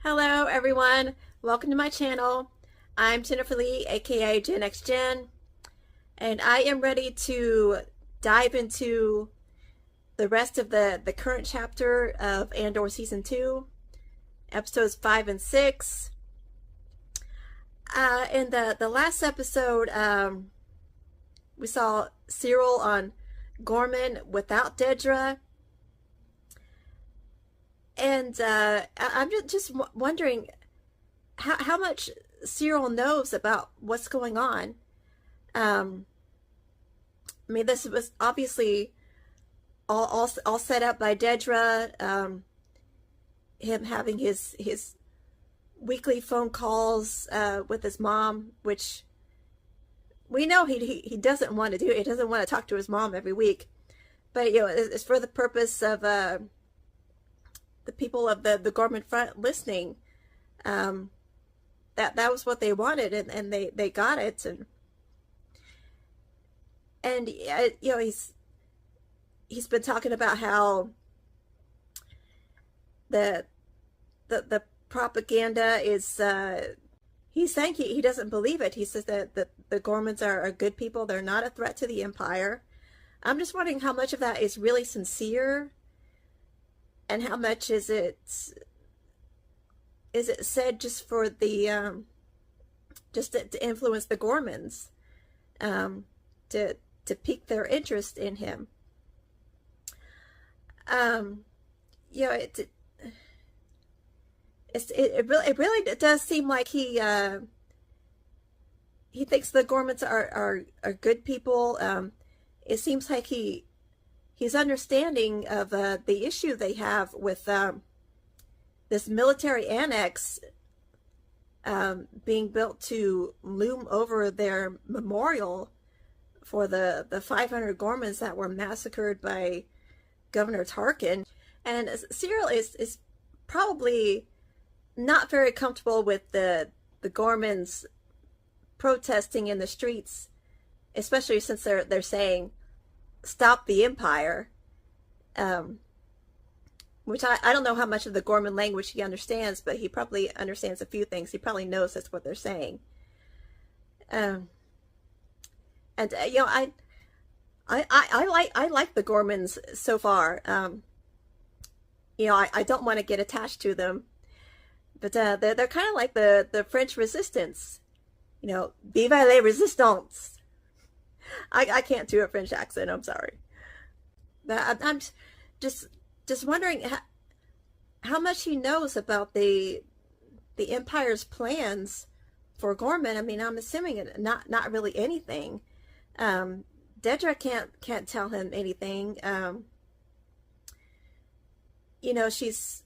Hello everyone, welcome to my channel. I'm Jennifer Lee, aka GenXJen, and I am ready to dive into the rest of the current chapter of Andor Season 2, episodes 5 and 6. In the last episode, we saw Cyril on Gorman without Dedra, and I'm just wondering how much Cyril knows about what's going on. I mean, this was obviously all set up by Dedra. Him having his weekly phone calls with his mom, which we know he doesn't want to do. He doesn't want to talk to his mom every week, but it's for the purpose of the people of the Gorman Front listening. That was what they wanted, and they got it, and he's been talking about how the propaganda is he's saying he doesn't believe it. He says that the Gormans are good people. They're not a threat to the Empire. I'm just wondering how much of that is really sincere, and how much is it said just for the just to influence the Gormans, to pique their interest in him. It really does seem like he thinks the Gormans are good people. It seems like he's understanding of the issue they have with this military annex being built to loom over their memorial for the 500 Gormans that were massacred by Governor Tarkin. And Cyril is probably not very comfortable with the Gormans protesting in the streets, especially since they're saying stop the Empire, which I don't know how much of the Gorman language he understands, but he probably understands a few things. He probably knows that's what they're saying. And I like the Gormans so far. I don't want to get attached to them, but they're kind of like the French Resistance. Vive les résistants. I can't do a French accent. I'm sorry. But I'm just wondering how much he knows about the Empire's plans for Gorman. I mean, I'm assuming not really anything. Dedra can't tell him anything. She's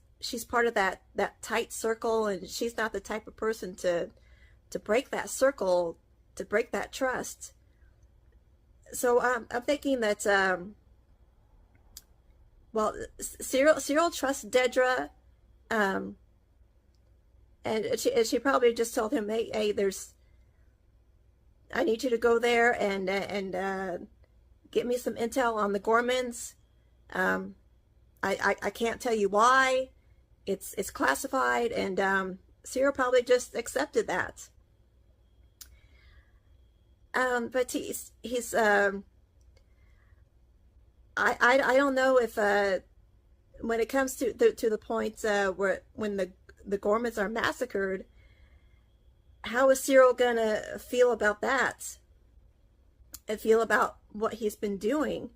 part of that tight circle, and she's not the type of person to break that circle, to break that trust. So I'm thinking that Cyril trusts Dedra, and she probably just told him, hey, I need you to go there and get me some intel on the Gormans. I can't tell you why. It's classified, and Cyril probably just accepted that. But he's I don't know if when it comes to the point when the Gormans are massacred, how is Cyril gonna feel about that? And feel about what he's been doing?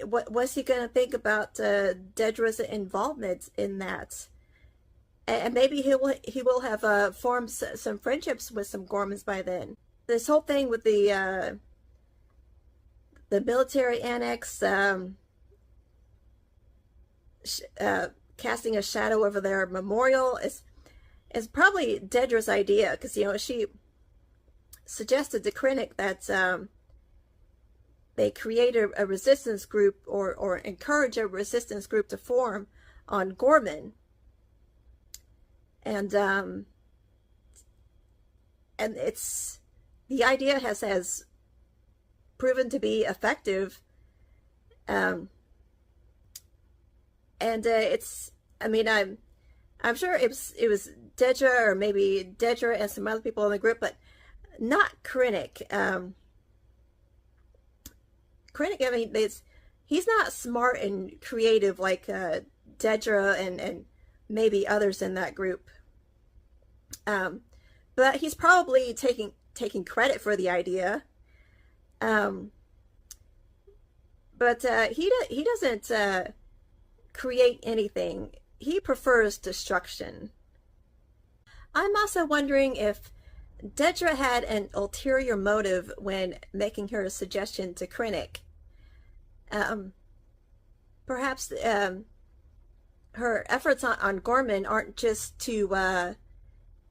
What's he gonna think about Dedra's involvement in that? And maybe he will have formed some friendships with some Gormans by then. This whole thing with the military annex casting a shadow over their memorial is probably Dedra's idea, because she suggested to Krennic that they create a resistance group or encourage a resistance group to form on Gorman. And it's the idea has proven to be effective, and And I mean, I'm sure it was Dedra, or maybe Dedra and some other people in the group, but not Krennic. Krennic, I mean, he's not smart and creative like Dedra and maybe others in that group. But he's probably taking credit for the idea. But he doesn't create anything. He prefers destruction. I'm also wondering if Dedra had an ulterior motive when making her suggestion to Krennic. Perhaps her efforts on Gorman aren't just to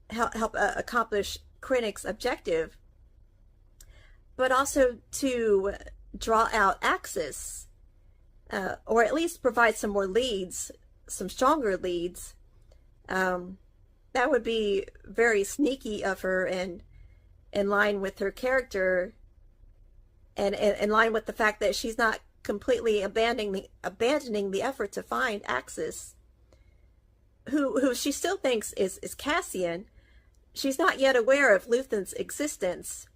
help accomplish Krennic's objective, but also to draw out Axis, or at least provide some more leads, some stronger leads. That would be very sneaky of her, and in line with her character, and in line with the fact that she's not completely abandoning the effort to find Axis, who she still thinks is Cassian. She's not yet aware of Luthen's existence.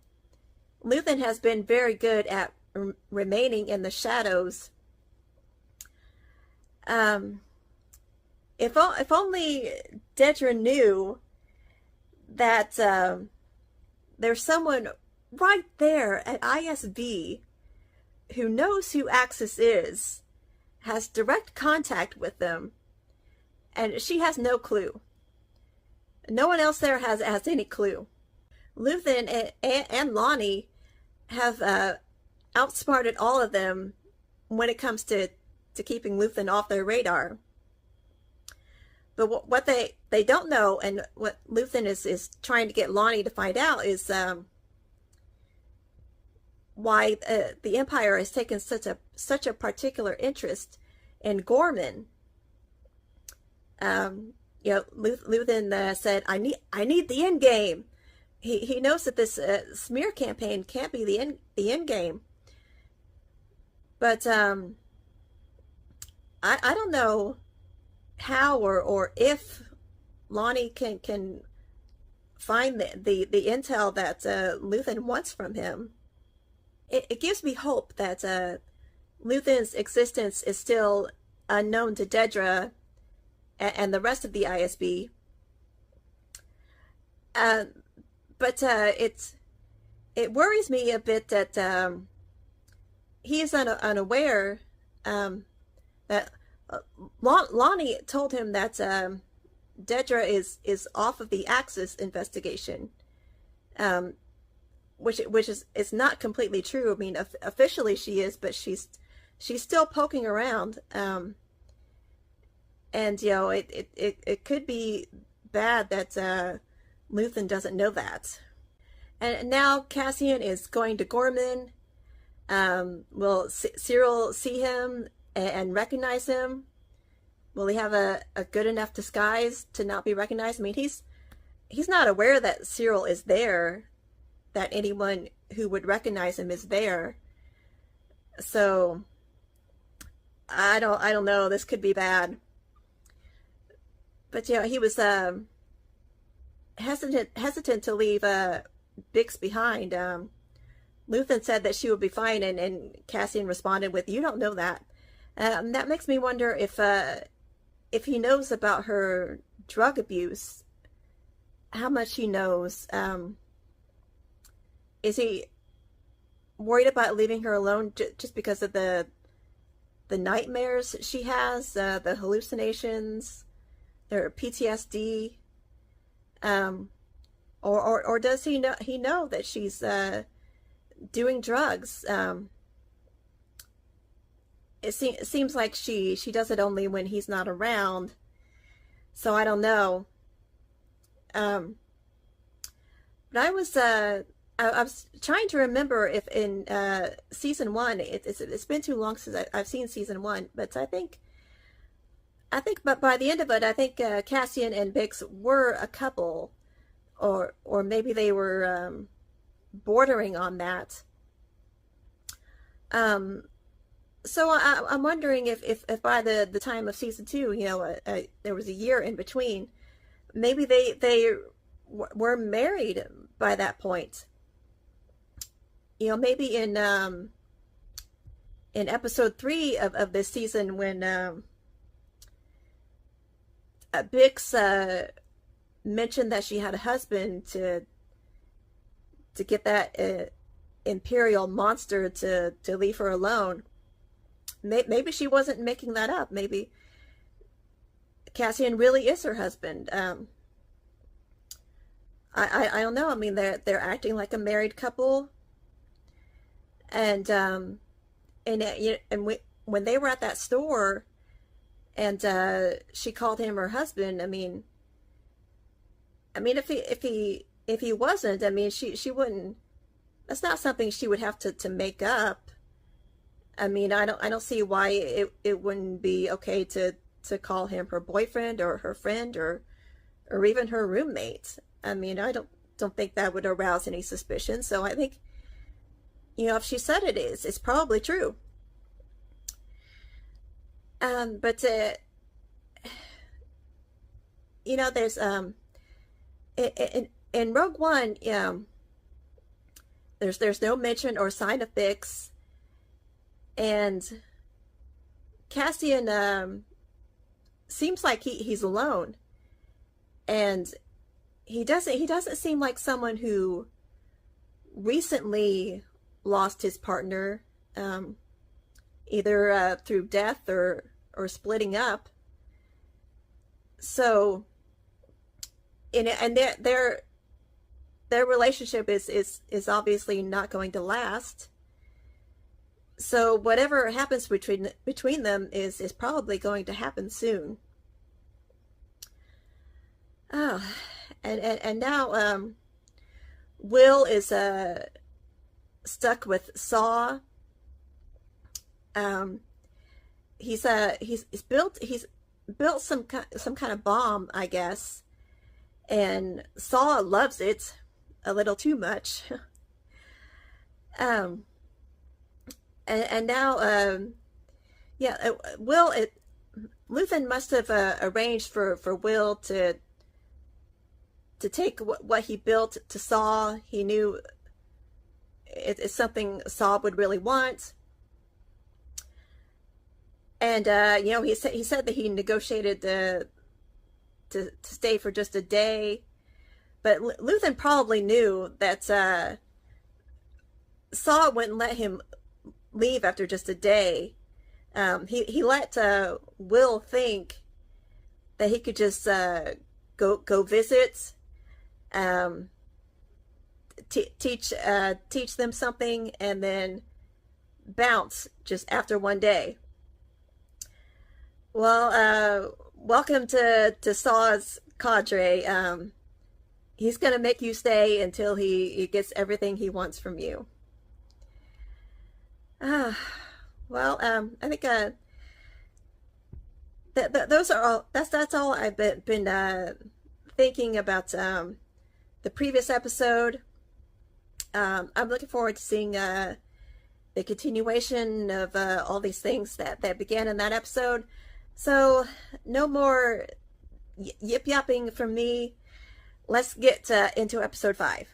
Luthen has been very good at remaining in the shadows. If only Dedra knew that there's someone right there at ISB who knows who Axis is, has direct contact with them, and she has no clue. No one else there has any clue. Luthen and Lonnie have outsmarted all of them when it comes to keeping Luthen off their radar. But what they don't know, and what Luthen is trying to get Lonnie to find out, is why the Empire has taken such a particular interest in Gorman. Luthen said, "I need the end game." He knows that this smear campaign can't be the end game. But I don't know how or if Lonnie can find the intel that Luthen wants from him. It gives me hope that Luthen's existence is still unknown to Dedra and the rest of the ISB. But it worries me a bit that he is unaware that Lonnie told him that Dedra is off of the Axis investigation, which is not completely true. I mean, officially she is, but she's still poking around, and it could be bad that Luthen doesn't know that. And now Cassian is going to Gorman. Will Cyril see him and recognize him? Will he have a good enough disguise to not be recognized? I mean, he's not aware that Cyril is there, that anyone who would recognize him is there. So I don't know. This could be bad. But he was hesitant to leave Bix behind. Luthen said that she would be fine, and Cassian responded with, "You don't know that." That makes me wonder if he knows about her drug abuse, how much he knows. Is he worried about leaving her alone just because of the nightmares she has, the hallucinations, their PTSD? Or does he know that she's doing drugs? It seems like she does it only when he's not around. So I don't know. But I was trying to remember if in season 1, it's been too long since I've seen season 1, but I think but by the end of it, I think Cassian and Bix were a couple, or maybe they were bordering on that. So I'm wondering if by the time of season two, there was a year in between, maybe they were married by that point. Maybe in episode three of this season when Bix mentioned that she had a husband to get that imperial monster to leave her alone. Maybe she wasn't making that up. Maybe Cassian really is her husband. I don't know. I mean, they're acting like a married couple, and when they were at that store, and she called him her husband. If he wasn't, I mean, she wouldn't. That's not something she would have to make up. I mean, I don't see why it wouldn't be okay to call him her boyfriend or her friend or even her roommate. I mean, I don't think that would arouse any suspicion. So I think, if she said it's probably true. But there's in Rogue One, there's no mention or sign of Bix, and Cassian seems like he's alone, and he doesn't seem like someone who recently lost his partner, either through death or splitting up. So, and their relationship is obviously not going to last. So whatever happens between them is probably going to happen soon. Oh, and now Will is stuck with Saw. He's built some kind of bomb, I guess, and Saw loves it a little too much. And now Luthen must have arranged for Will to take what he built to Saw. He knew it's something Saw would really want. And he said that he negotiated to stay for just a day, but Luthen probably knew that Saw wouldn't let him leave after just a day. He let Will think that he could just go visit, teach them something, and then bounce just after one day. Well, welcome to Saw's cadre. He's gonna make you stay until he gets everything he wants from you. Well, I think those are all. That's all I've been thinking about the previous episode. I'm looking forward to seeing the continuation of all these things that began in that episode. So no more yip yapping from me. Let's get into episode 5.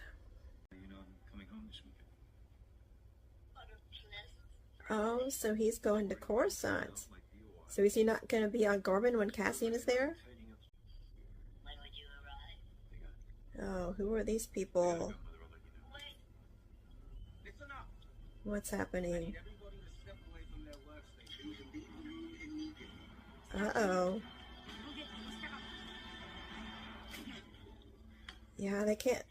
Oh, so he's going to Coruscant. So is he not going to be on Gorman when Cassian is there? Oh, who are these people? What's happening? Uh-oh. Yeah, they can't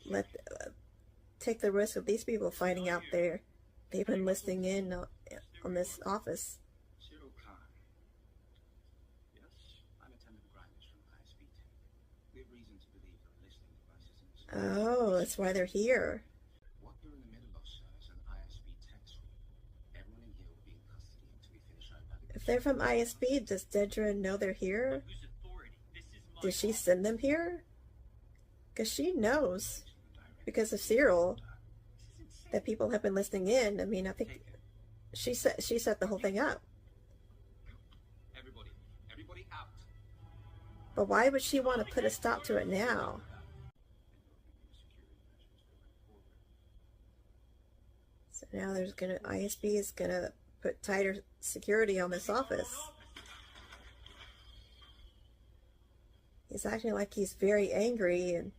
take the risk of these people finding out they've been listening in on this office. Oh, that's why they're here. If they're from ISB, does Dedra know they're here? Did she send them here? Because she knows, because of Cyril, that people have been listening in. I mean, I think she set the whole thing up. But why would she want to put a stop to it now? So now ISB is gonna put tighter security on this office. He's acting like he's very angry,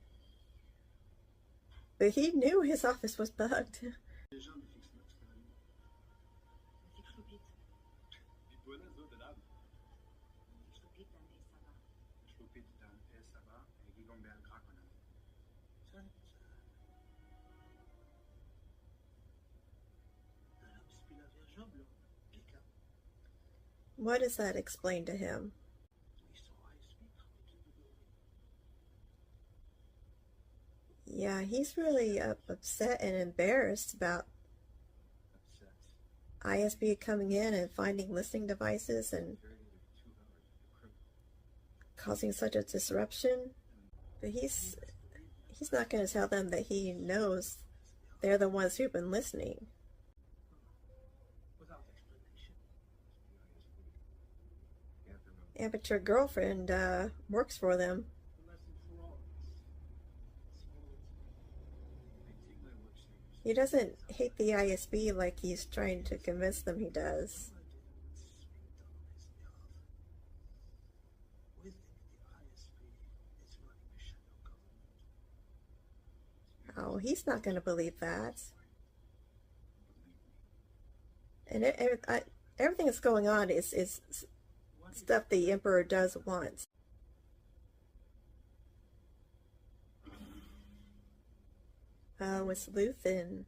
but he knew his office was bugged. What does that explain to him? Yeah, he's really upset and embarrassed about ISB coming in and finding listening devices and causing such a disruption. But he's not going to tell them that he knows they're the ones who've been listening. Yeah, but your girlfriend works for them. He doesn't hate the ISB like he's trying to convince them he does. Oh, he's not going to believe that. And everything that's going on is stuff the Emperor does want. It's Luthen.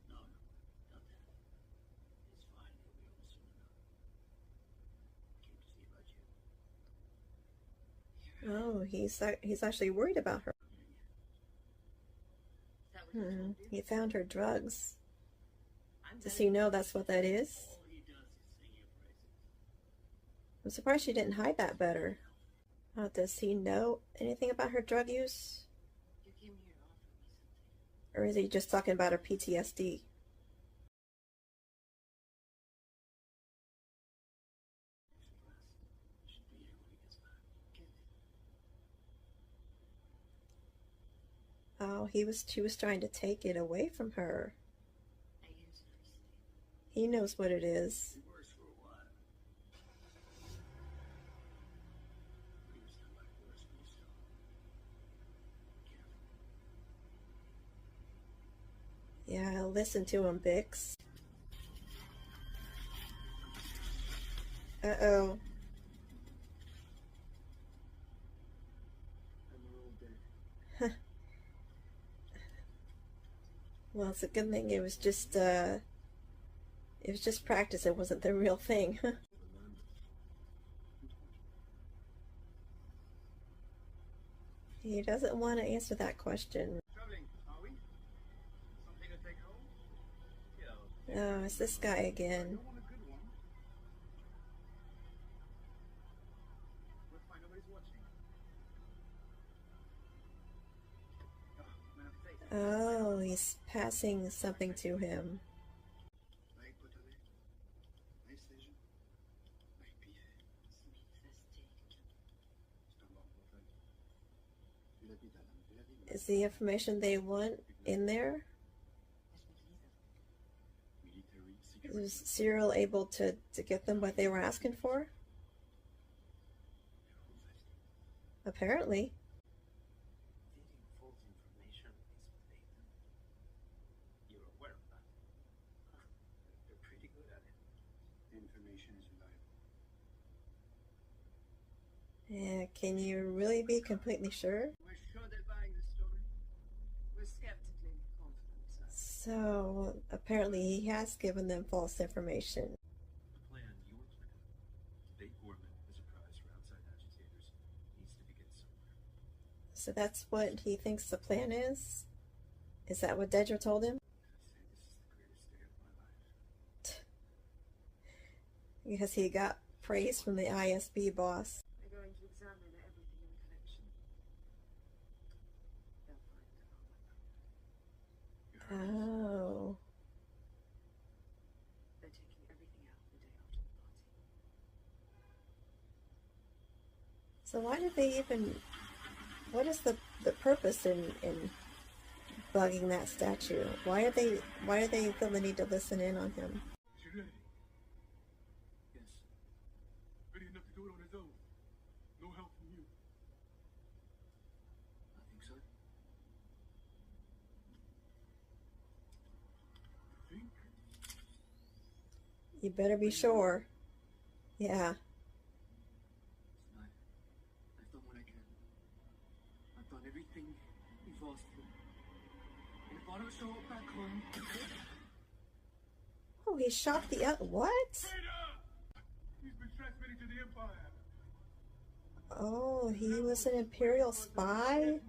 Oh, he's actually worried about her. He found her drugs. Does he know that's what that is? I'm surprised she didn't hide that better. Does he know anything about her drug use? Or is he just talking about her PTSD? Oh, she was trying to take it away from her. He knows what it is. Yeah, listen to him, Bix. Uh-oh. Well, it's a good thing it was just practice. It wasn't the real thing. He doesn't want to answer that question. Oh, it's this guy again. Oh, he's passing something to him. Is the information they want in there? Was Cyril able to get them what they were asking for? Apparently. Yeah, can you really be completely sure? So, apparently he has given them false information. So that's what he thinks the plan is? Is that what Dedra told him? Because he got praise from the ISB boss. Oh. So why did they even What is the purpose in bugging that statue? Why do they feel the need to listen in on him? Is he ready? Yes. Ready enough to do it on his own. No help from you. I think so. You think? You better be sure. Yeah. I've done what I can. I've done everything you've asked for. And if I don't show up back home... Oh, he shot the other. What? He's been transmitting to the Empire. Oh, he was an Imperial spy?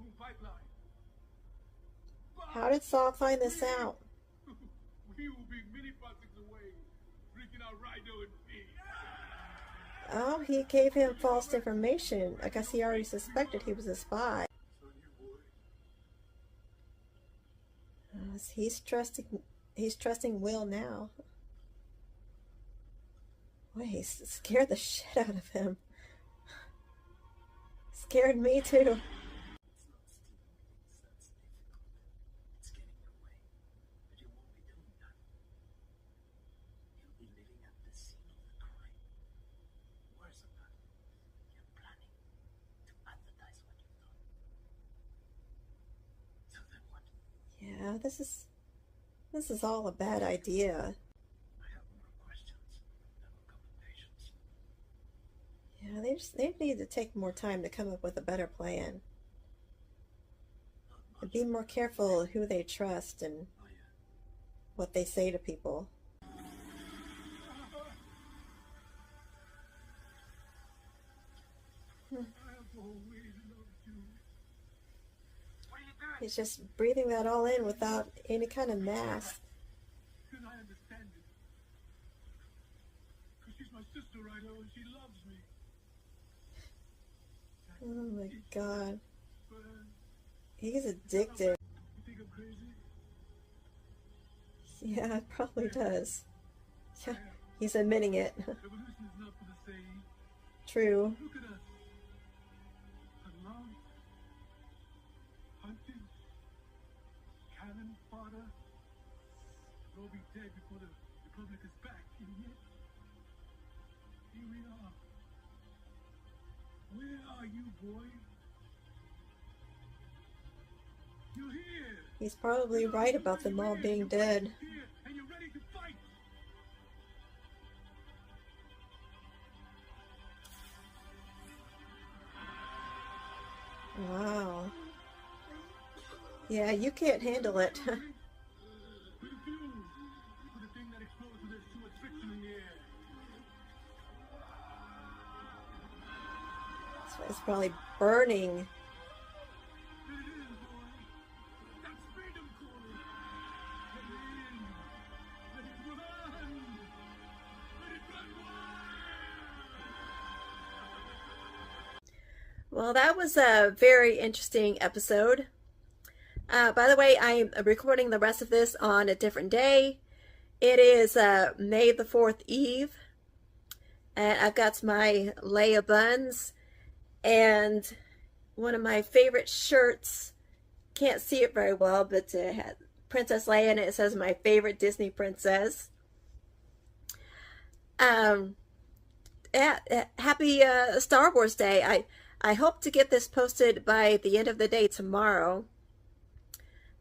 How did Saul find this out? We will be many parsecs away, freaking out Rhino and me. Oh, he gave him false information. I guess he already suspected he was a spy. He's trusting Will now. Boy, he scared the shit out of him. Scared me too. It's getting your way, but you won't be doing that. You'll be living at the scene of the crime. Worse than that, you're planning to advertise what you've done. So then what? Yeah, this is all a bad idea. I have more questions than recommendations. Yeah, they need to take more time to come up with a better plan. And be more careful who they trust and what they say to people. I have always loved you. What are you doing? He's just breathing that all in without any kind of mask. Because I understand it. Because she's my sister, Rhino, and she loves me. Oh my God. But, He's addicted. you think I'm crazy? Yeah, it probably does. Yeah, he's admitting it. Revolution is not for the sane. True. Look at us. Alone. Hunted. Cannon fodder. We'll be dead before the Republic is back. And yet, here we are. Where are you, boy? You're here. He's probably right about them all being dead. Here, and you're ready to fight. Wow. Yeah, you can't handle it. For the fuel. For the thing that explodes when there's too much friction in the air. It's probably burning. There it is, boy. That's freedom calling. Let it in. Let it run. Let it run wild. Well, that was a very interesting episode. By the way, I'm recording the rest of this on a different day. It is May the 4th Eve. And I've got my Leia buns and one of my favorite shirts. Can't see it very well, but it has Princess Leia and it says my favorite Disney princess. Happy Star Wars Day. I hope to get this posted by the end of the day tomorrow.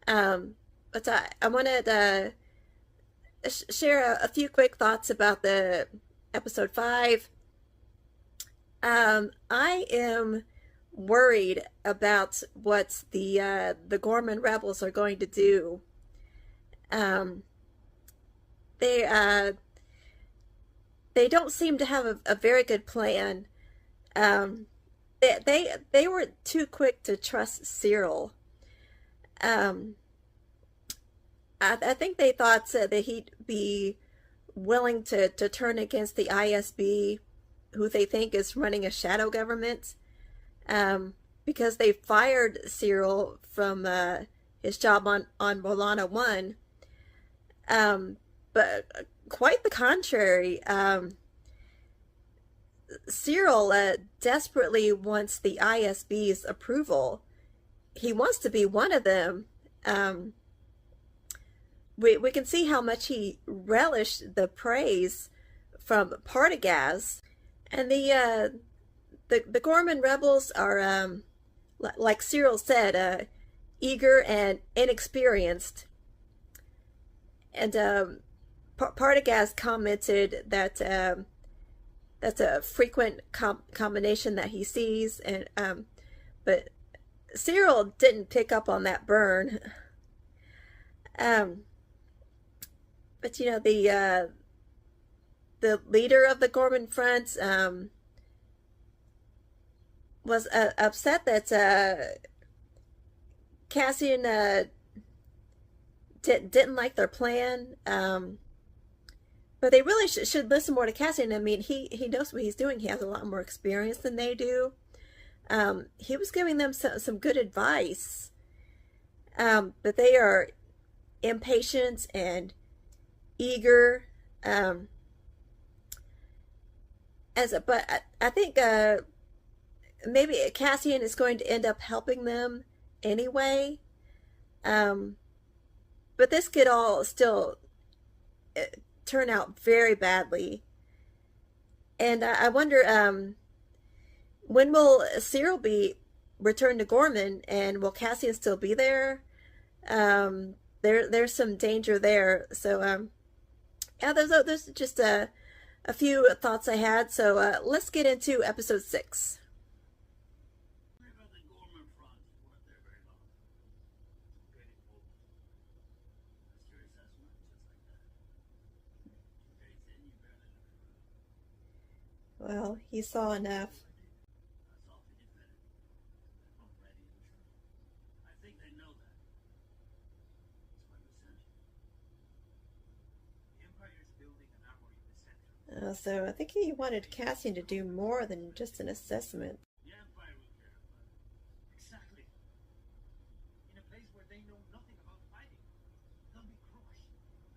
But I wanted to share a few quick thoughts about the episode 5. I am worried about what the Gorman rebels are going to do. They don't seem to have a very good plan. They were too quick to trust Cyril. I think they thought that he'd be willing to turn against the ISB, who they think is running a shadow government, because they fired Cyril from his job on Molana 1. But quite the contrary. Cyril desperately wants the ISB's approval he wants to be one of them. Um, we can see how much he relished the praise from Partagaz, and the Gorman rebels are like Cyril said, eager and inexperienced. And Partagaz commented that that's a frequent combination that he sees, and but Cyril didn't pick up on that burn. Um, but you know the leader of the Gorman Front was upset that Cassian didn't like their plan. But they really should listen more to Cassian. I mean, he knows what he's doing. He has a lot more experience than they do. He was giving them some good advice, but they are impatient and eager. But I think maybe Cassian is going to end up helping them anyway. But this could all still turn out very badly. And I wonder when will Cyril be returned to Gorman, and will Cassian still be there? There's some danger there. So yeah, there's just a few thoughts I had. So let's get into episode 6. Well, he saw enough. So I think he wanted Cassian to do more than just an assessment. The Empire will care about it. Exactly. In a place where they know nothing about fighting, they'll be crushed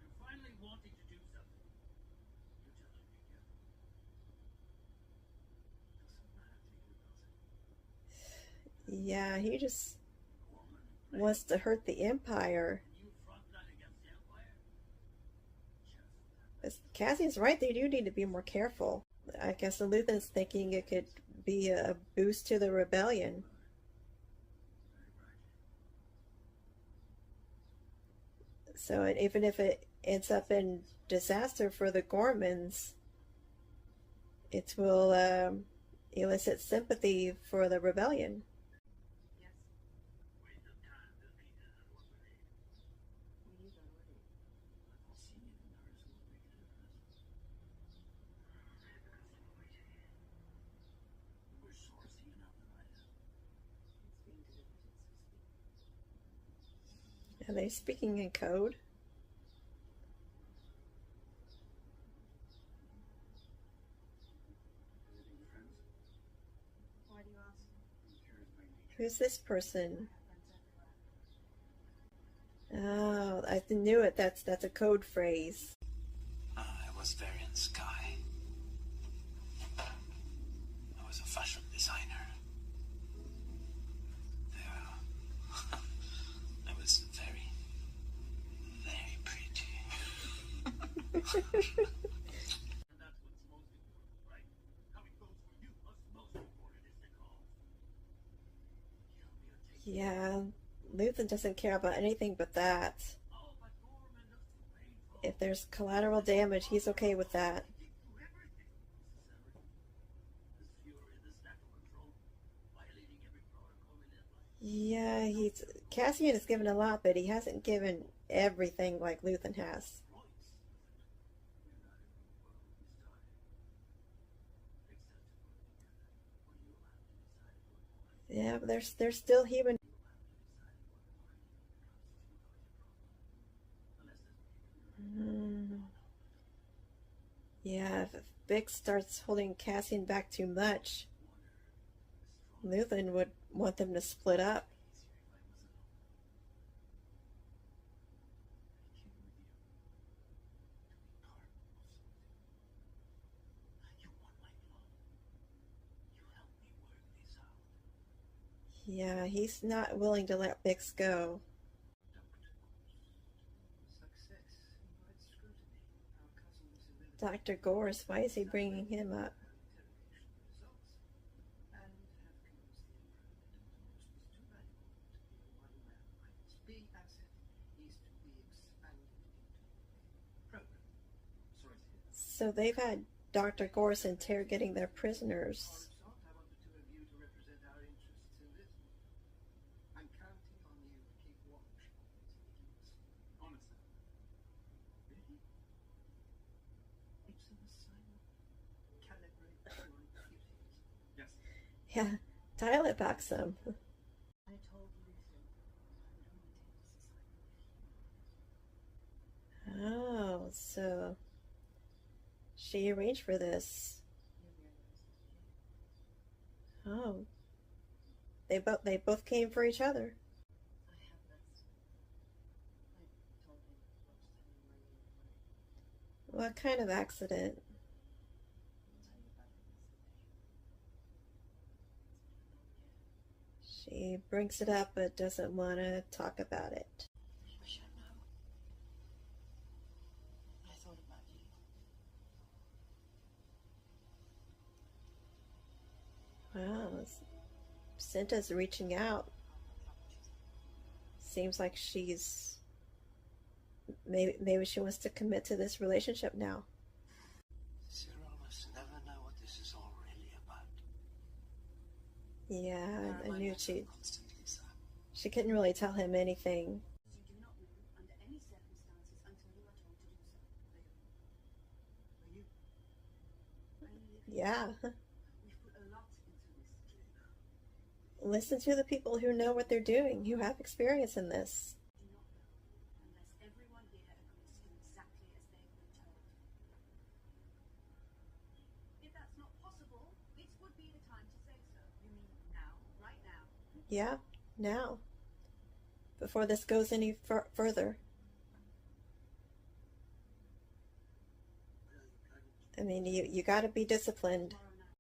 and finally wanting to do something. You tell them be careful. Doesn't matter to you, does it? Yeah, he just wants to hurt the Empire. Cassian's right, they do need to be more careful. I guess the Luthen's thinking it could be a boost to the rebellion. So even if it ends up in disaster for the Gormans, it will elicit sympathy for the rebellion. Are they speaking in code? Who's this person? Oh, I knew it. That's a code phrase. I was Varian Sky. I was a fashion designer. Yeah. I was very, very pretty. Yeah, Luthen doesn't care about anything but that. If there's collateral damage, he's okay with that. Yeah, Cassian has given a lot, but he hasn't given everything like Luthen has. Yeah, but they're still human. Yeah, if Bix starts holding Cassian back too much, Luthen would want them to split up. Yeah, he's not willing to let Bix go. Success invites scrutiny. Our cousin was a little Dr. Gorse, why is he bringing him up? interrogation results and have convinced the Emperor that Dr. Morse was too valuable to be a one-man ISB asset. He's to be expanded into a program. Sorry to hear that. So they've had Dr. Gorse interrogating their prisoners. I wanted two of you to represent our interests in this. I'm counting on you to keep watch on these idiots. Honestly. Really? It's an assignment. Calibrate your duties. Yes. Yeah, dial it back some. I told Luther I would only take this assignment if you Oh, so she arranged for this. Oh, they both came for each other. I have this. I told him not to tell you where you were. What kind of accident? I'll tell you about it yesterday. She brings it up but doesn't want to talk about it. I wish I know. I thought about you. Wow, Cinta's reaching out. Seems like she's maybe she wants to commit to this relationship now. Cyril must never know what this is all really about. Yeah, I knew Constantly, sir. she couldn't really tell him anything. You do not know under any circumstances until you are told to do so. Are you? Yeah. We've put a lot into this. Listen to the people who know what they're doing, who have experience in this. Do not know unless everyone here agrees to do exactly as they have been told. If that's not possible, this would be the time to say so. You mean now, right now? Yeah, now. Before this goes any further. I mean, you got to be disciplined. Tomorrow night.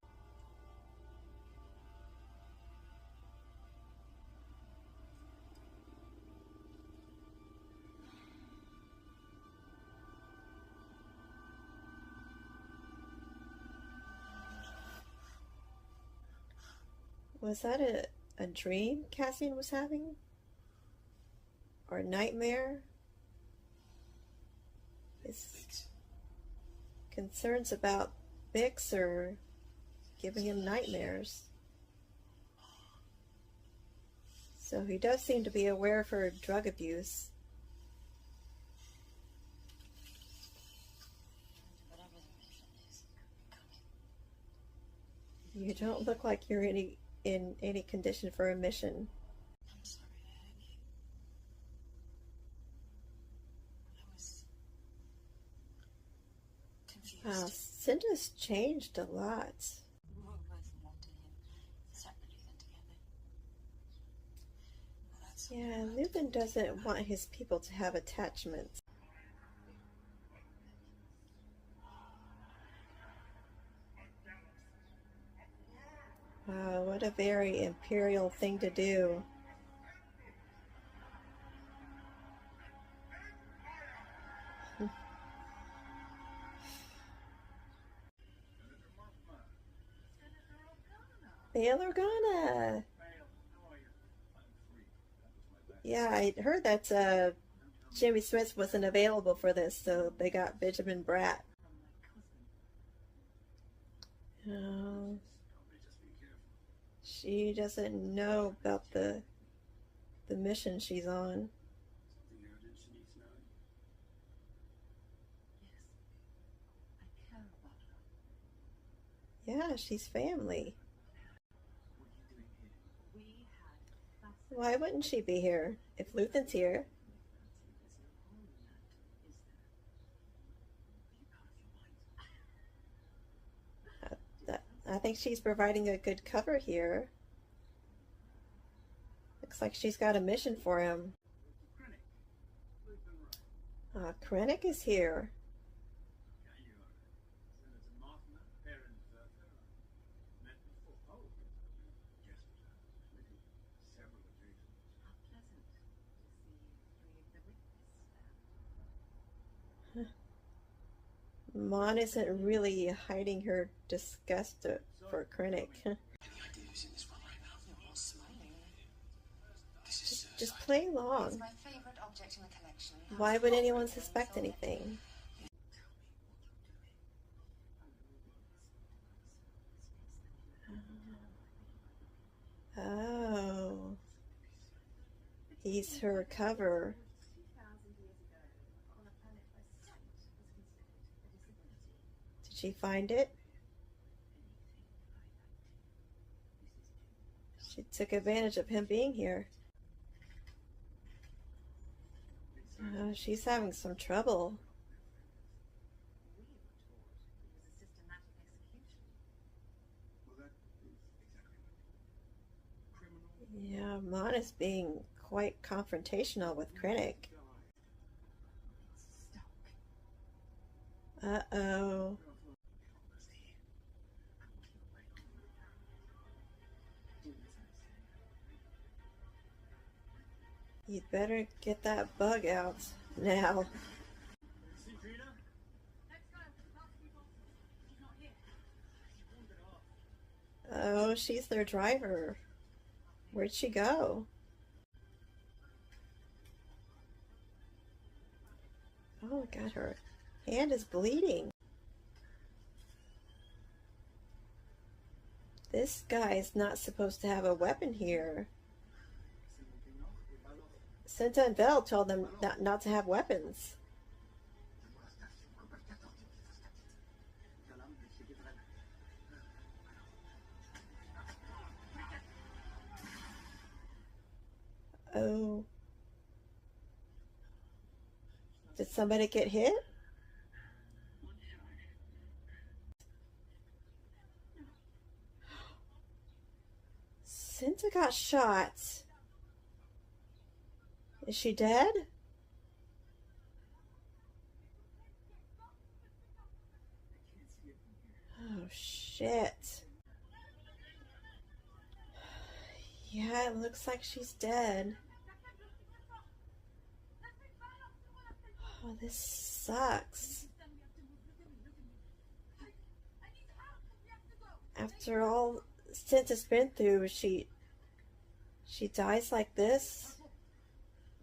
Was that a dream Cassian was having? Or a nightmare? His concerns about Bix are giving him nightmares. So he does seem to be aware of her drug abuse. Whatever the mission is, coming. You don't look like you're in any condition for a mission. I'm sorry I hurt you. I was confused. Wow, Cinda's changed a lot. We were both wanting him separately than together. Well, that's Yeah, Lupin doesn't want his people to have attachments. Wow, what a very imperial thing to do. Bail Organa! Yeah, I heard that Jimmy Smith wasn't available for this, so they got Benjamin Bratt. Oh, she doesn't know about the mission she's on. Something urgent she needs knowing. Yes. I care about her. Yeah, she's family. What are you doing here? We had fascinating. Why wouldn't she be here if Luthen's here? There's no harm in that, is there? Are you out of your mind? I think she's providing a good cover here. Looks like she's got a mission for him. Krennic. Lupin right. Krennic is here. Okay, you are. Senator Martha, Baron Verter. Met before. Oh, yes, really. Mon isn't really hiding her disgust for Krennic. Any idea who's in this one right now? You're all smiling. This is Just play It's along. my favorite object in the collection. Why would anyone suspect anything? Oh, he's her cover. 2,000 years ago, on a planet where sight was considered a disability. Did she find it? She took advantage of him being here. She's having some trouble. We were taught it was a systematic execution. Well, that is exactly what criminal. Yeah, Mon is being quite confrontational with Krennic. It's stuck. Uh-oh. You'd better get that bug out now. See Trina? Let's go. Last few boxes. She's not here. Oh, she's their driver. Where'd she go? Oh my god, her hand is bleeding. This guy's not supposed to have a weapon here. Cinta and Vel told them not to have weapons. Oh. Did somebody get hit? Cinta got shot. Is she dead? Oh, shit. Yeah, it looks like she's dead. Oh, this sucks. After all Cinta's been through, she dies like this?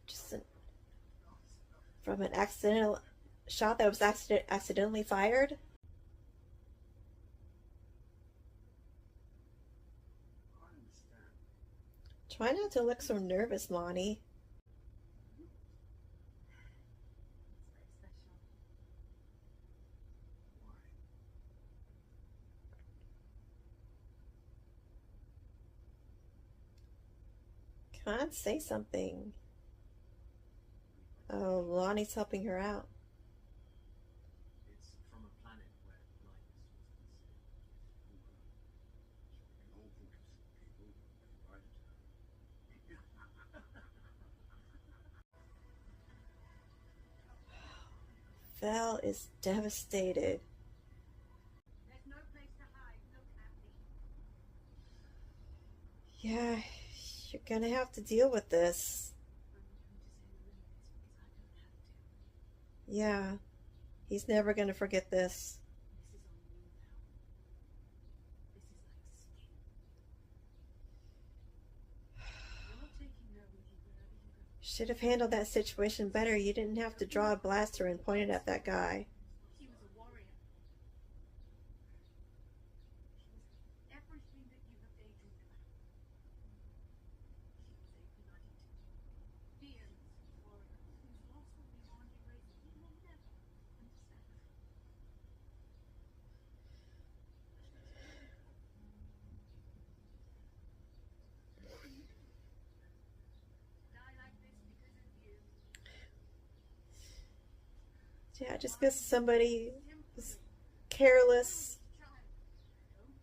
Just from an accidental shot that was accidentally fired? Try not to look so nervous, Lonnie. It's very special. Come on, say something. Oh, Lonnie's helping her out. It's from a planet where blindness was considered. Val is devastated. There's no place to hide. Look at me. Yeah, you're gonna have to deal with this. I'm going to say the limit because I don't have to. Yeah, he's never gonna forget this. This is on you now. This is like skin. You're taking her with you wherever you go. Should have handled that situation better. You didn't have to draw a blaster and point it at that guy. She was a warrior. She was everything that you have daydreamed about. She was a bloody, fearless warrior whose loss will be one erased you will never understand. Die like this because of you. Yeah, just because somebody was careless,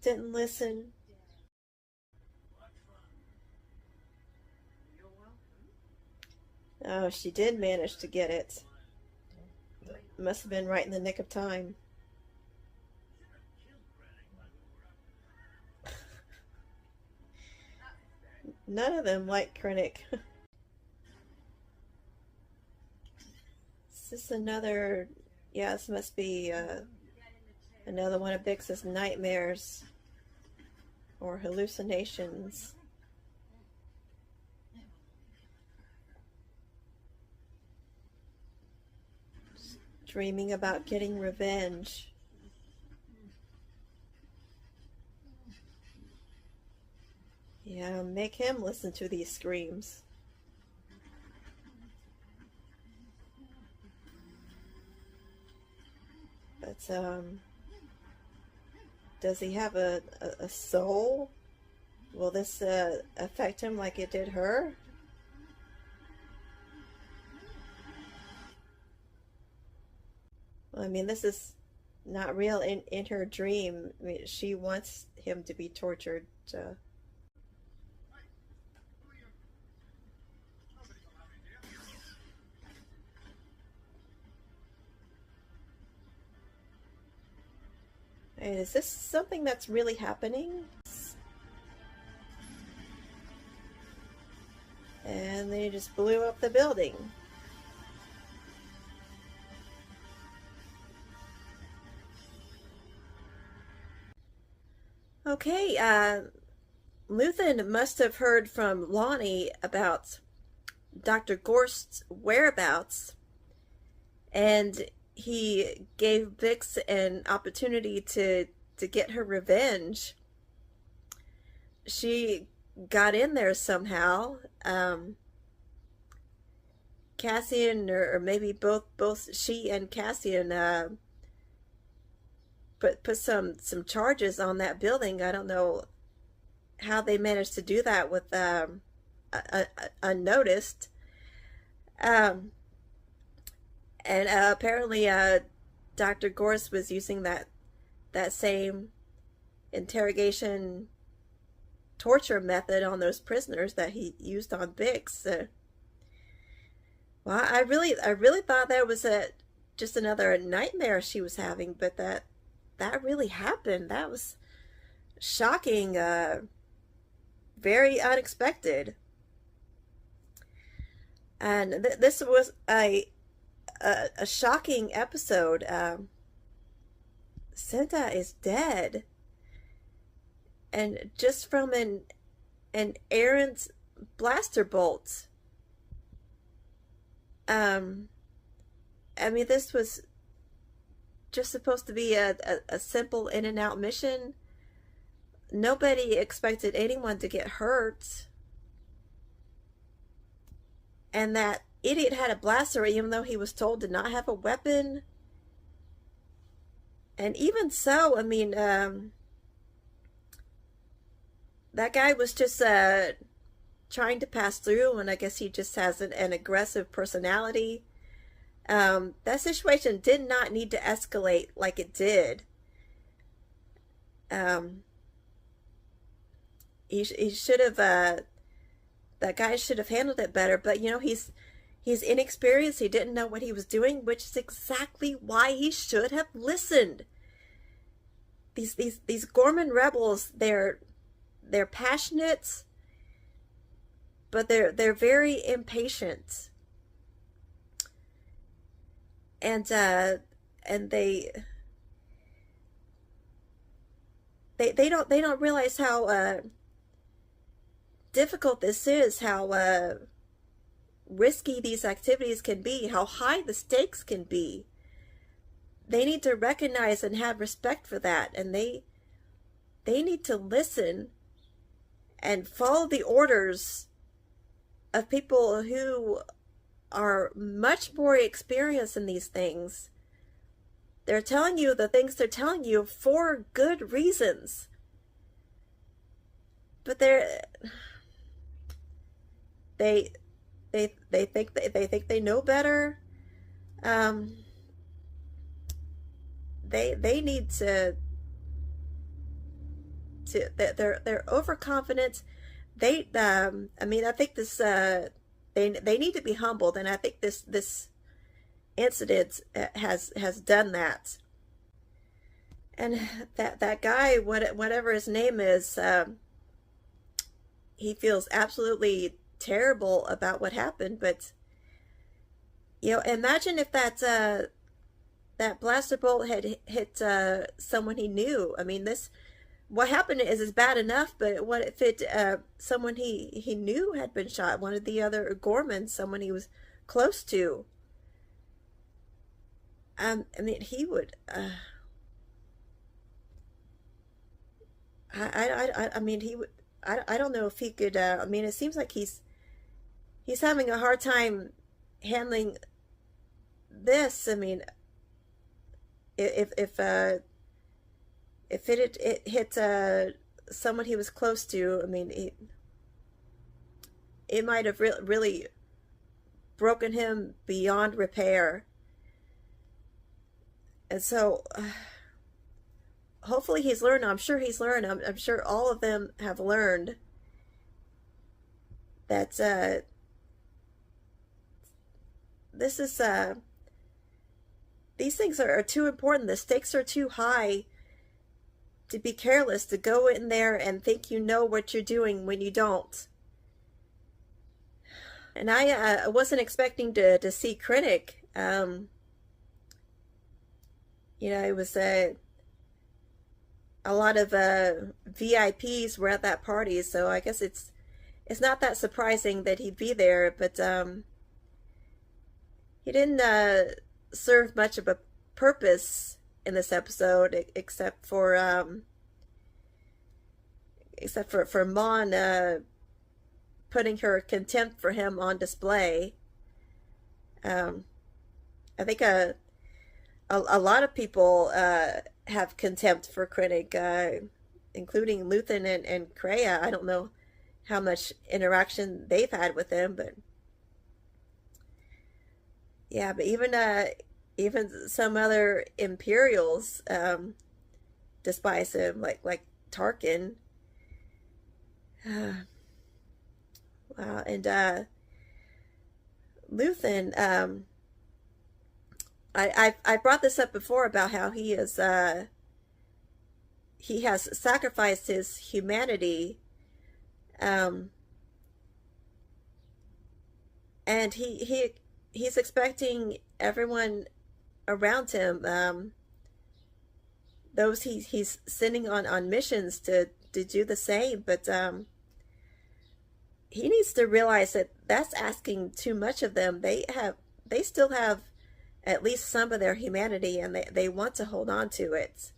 didn't listen. You're welcome. Oh, she did manage to get it. Must have been right in the nick of time. None of them like Krennic. Is this another Yeah, this must be another one of Bix's nightmares or hallucinations. Dreaming about getting revenge. Yeah, make him listen to these screams. But, does he have a soul? Will this affect him like it did her? Well, I mean, this is not real in her dream. I mean, she wants him to be tortured. And is this something that's really happening? And they just blew up the building. Okay, Luthen must have heard from Lonnie about Dr. Gorst's whereabouts, and he gave Bix an opportunity to get her revenge. She got in there somehow. Cassian, or maybe both she and Cassian put some charges on that building. I don't know how they managed to do that with unnoticed. And apparently Dr. Gorst was using that same interrogation torture method on those prisoners that he used on Bix. Well, I really thought that was just another nightmare she was having, but that really happened. That was shocking, very unexpected. And this was a shocking episode. Cinta is dead, and just from an errant blaster bolt. I mean, this was just supposed to be a simple in and out mission. Nobody expected anyone to get hurt. And that idiot had a blaster even though he was told to not have a weapon. And even so, I mean, that guy was just trying to pass through, and I guess he just has an aggressive personality. That situation did not need to escalate like it did. He should have, that guy should have handled it better, but you know, he's inexperienced. He didn't know what he was doing, which is exactly why he should have listened. These Gorman rebels, they're passionate, but they're very impatient. And they don't realize how difficult this is, how risky these activities can be, how high the stakes can be. They need to recognize and have respect for that, and they need to listen and follow the orders of people who are much more experienced in these things. They're telling you the things they're telling you for good reasons. But they think they know better. They need to they're overconfident. I mean, I think this they need to be humbled, and I think this incident has done that. And that guy, whatever his name is, he feels absolutely terrible about what happened. But you know, imagine if that that blaster bolt had hit someone he knew. I mean, this what happened is bad enough, but what if it someone he knew had been shot? One of the other Gormans, someone he was close to. I mean, he would. I mean, he would. I don't know if he could. I mean, it seems like he's having a hard time handling this. I mean, if if uh, if it hit someone he was close to, I mean, it might have really broken him beyond repair. And so, hopefully he's learned. I'm sure he's learned. I'm sure all of them have learned that this is these things are too important. The stakes are too high to be careless, to go in there and think you know what you're doing when you don't. And I wasn't expecting to see Krennic. It was a lot of VIPs were at that party, so I guess it's not that surprising that he'd be there. But he didn't serve much of a purpose in this episode, except for Mon putting her contempt for him on display. I think a lot of people have contempt for Krennic, including Luthen and Kreia. I don't know how much interaction they've had with him, but yeah, but even some other Imperials despise him, like Tarkin. Wow, and Luthen. I brought this up before about how he has sacrificed his humanity, and he's expecting everyone around him, those he's sending on missions to do the same, but he needs to realize that that's asking too much of them. They still have at least some of their humanity, and they want to hold on to it.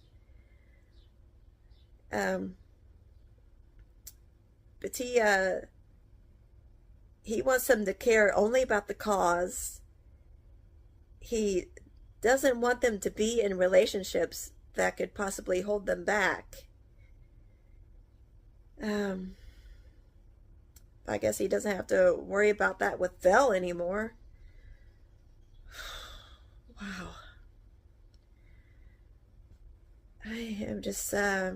But he wants them to care only about the cause. He doesn't want them to be in relationships that could possibly hold them back. I guess he doesn't have to worry about that with Vel anymore. Wow. I am just yeah,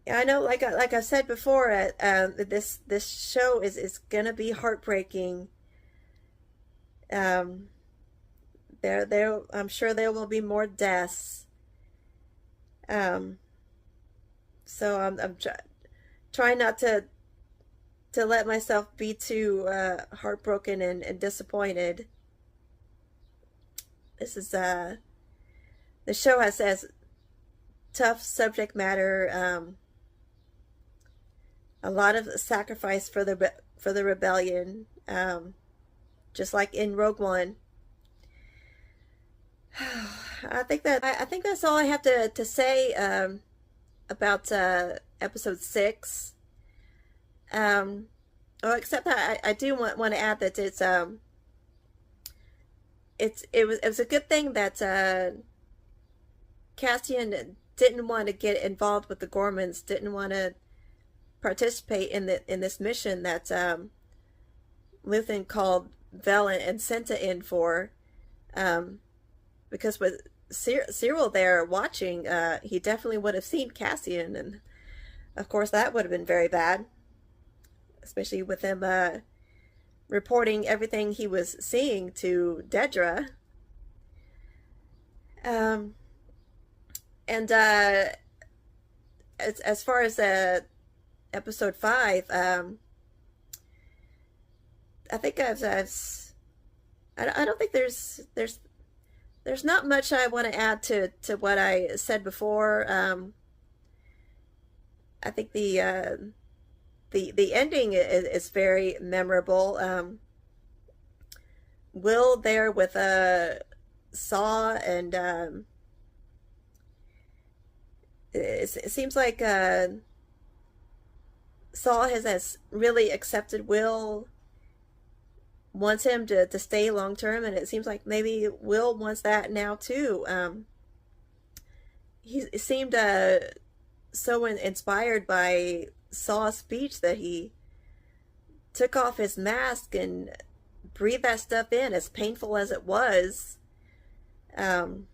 I know, like I said before, this show is gonna be heartbreaking. There I'm sure there will be more deaths. So I'm trying not to let myself be too heartbroken and disappointed. This is the show has tough subject matter, a lot of sacrifice for the rebellion, just like in Rogue One. I think that's all I have to say about episode 6. Except that I do want to add that it was a good thing that Cassian didn't want to get involved with the Gormans, didn't want to participate in this mission that Luthen called Vel and Senta in for, because with Cyril there watching, he definitely would have seen Cassian, and of course that would have been very bad, especially with him reporting everything he was seeing to Dedra. And as far as episode 5, I think I've I don't think there's not much I want to add to what I said before. I think the ending is very memorable. Will there with Saw, and it seems like Saw has really accepted Will, wants him to stay long term, and it seems like maybe Will wants that now too. He seemed so inspired by Saw's speech that he took off his mask and breathed that stuff in, as painful as it was. Um,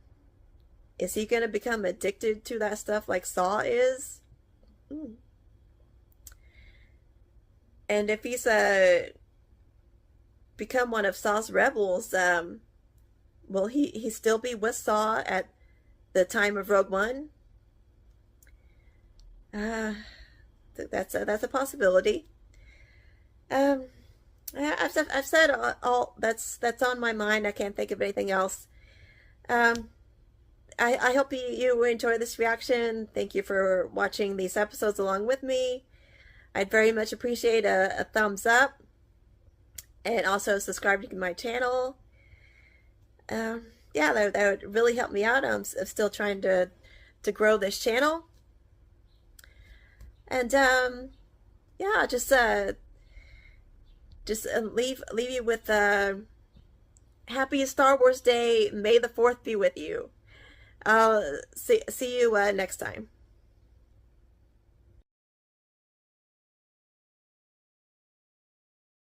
is he going to become addicted to that stuff like Saw is? Hmm. And if he's become one of Saw's rebels, will he still be with Saw at the time of Rogue One? Uh, that's a possibility. Um, I've said all that's on my mind. I can't think of anything else. Um, I hope you enjoy this reaction. Thank you for watching these episodes along with me. I'd very much appreciate a thumbs up, and also subscribe to my channel. Yeah, that would really help me out. I'm still trying to grow this channel. And yeah, just leave you with happy Star Wars Day. May the 4th be with you. I'll see you next time.